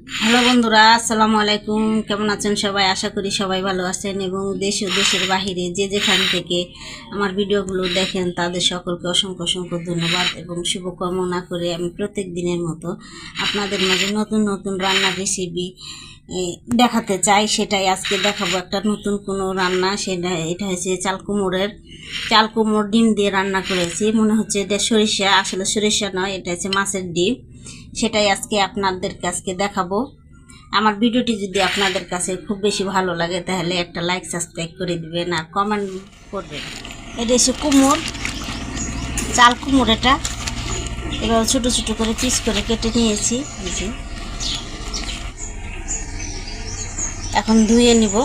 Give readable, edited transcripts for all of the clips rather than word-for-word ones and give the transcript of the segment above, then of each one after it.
Hello বন্ধুরা, আসসালামু আলাইকুম। কেমন আছেন সবাই? আশা করি সবাই ভালো আছেন এবং দেশ ও দেশের বাহিরে যে যেখান থেকে আমার ভিডিওগুলো দেখেন তাদের সকলকে অসংখ্য অসংখ্য ধন্যবাদ এবং শুভকামনা করে আমি প্রত্যেক দিনের মতো আপনাদের মাঝে নতুন নতুন রান্নার রেসিপি দেখাতে চাই। সেটাই আজকে দেখাবো, একটা নতুন কোনো রান্না। এটা হচ্ছে চাল কুমড়োর ডিম দিয়ে রান্না করেছি। মনে হচ্ছে এটা সরিষা, আসলে সরিষা নয়, এটা হচ্ছে মাছের ডিম। সেটাই আজকে আপনাদেরকে দেখাবো। আমার ভিডিওটি যদি আপনাদের কাছে খুব বেশি ভালো লাগে তাহলে একটা লাইক সাবস্ক্রাইব করে দিবেন আর কমেন্ট করবেন। এটা হচ্ছে কুমড়, চাল কুমড়। এটা এবার ছোটো ছোটো করে পিস করে কেটে নিয়েছি। এখন ধুয়ে নিব।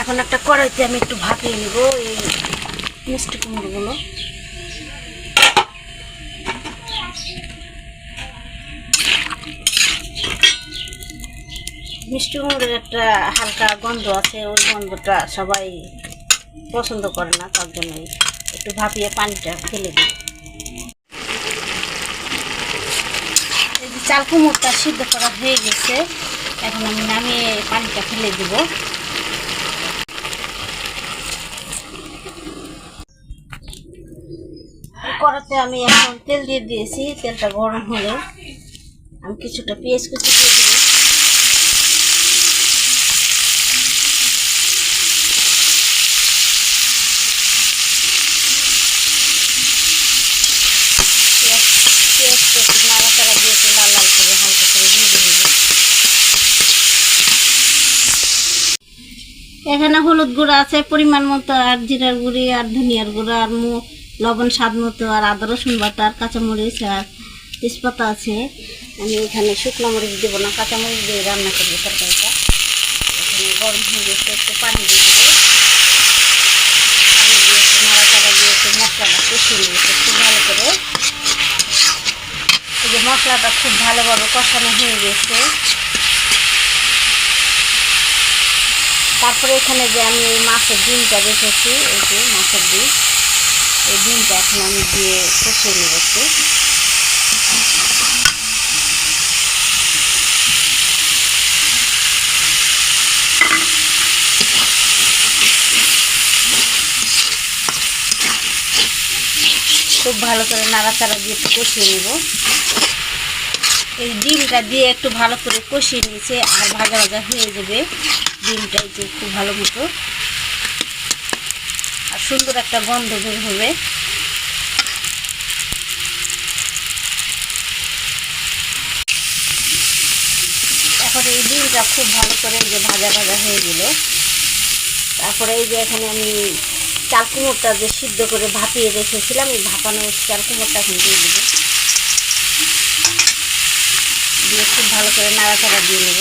এখন একটা কড়াইতে আমি একটু ভাপিয়ে নিব এই মিষ্টি কুমড়োগুলো। মিষ্টি কুমড়োর একটা হালকা গন্ধ আছে, ওই গন্ধটা সবাই পছন্দ করে না, তার জন্যই একটু ভাপিয়ে পানিটা ফেলে দিই। এই যে চাল কুমড়োটা সিদ্ধ করা হয়ে গেছে, এখন আমি নামিয়ে পানিটা ফেলে দিব। কড়াতে আমি এখন তেল দিয়ে দিয়েছি। তেলটা গরম হলে আমি কিছুটা পেঁয়াজ কুচি দিয়ে দিব। নাড়াচাড়া দিয়ে একটু লাল লাল করে হালকা করে ভেজে নেব। এখানে হলুদ গুঁড়া আছে পরিমাণ মতো, আর জিরার গুঁড়ি আর ধনিয়ার গুঁড়া আর লবণ স্বাদ মতো, আর আদা রসুন বাটা আর কাঁচামরিচ আর তেজপাতা আছে। আমি এখানে শুকনো মরিচ দেবো না, কাঁচামরিচ দিয়ে রান্না করবো তরকারিটা। এখানে গরম হয়ে গেছে, একটু পানি দিয়ে দেবো। পানি দিয়ে একটু নাড়াচাড়া দিয়ে একটু মশলাটা কষিয়ে নিয়েছে খুব ভালো করে। এই যে মশলাটা খুব ভালোভাবে কষানো হয়ে গেছে। তারপরে এখানে যে আমি এই মাছের ডিমটা রেখেছি, এই যে মাছের ডিম, এই ডিমটা এখন আমি দিয়ে কষিয়ে নেব একটু। খুব ভালো করে নাড়াচাড়া দিয়ে একটু কষিয়ে নেব। এই ডিমটা দিয়ে একটু ভালো করে কষিয়ে নিয়েছে আর ভাজা ভাজা হয়ে যাবে ডিমটা। যে খুব ভালো মতো আর সুন্দর একটা গন্ধ বের হবে। এখন এই ডিমটা খুব ভালো করে যে ভাজা ভাজা হয়ে গেল। তারপরে এই যে এখানে আমি চাল কুমড়োটা যে সিদ্ধ করে ভাপিয়ে রেখেছিলাম, এই ভাপানো চাল কুমড়োটা এখন দিয়ে দেবো। দিয়ে খুব ভালো করে নাড়াচাড়া দিয়ে নেব।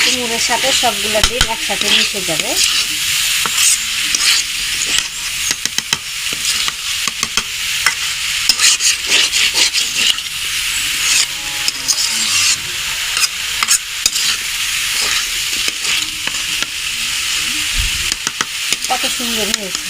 কুমড়োর সাথে সবগুলো ডিম একসাথে মিশে যাবে। কত সুন্দর হয়েছে।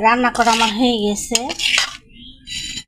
রান্না করা আমার হয়ে গেছে।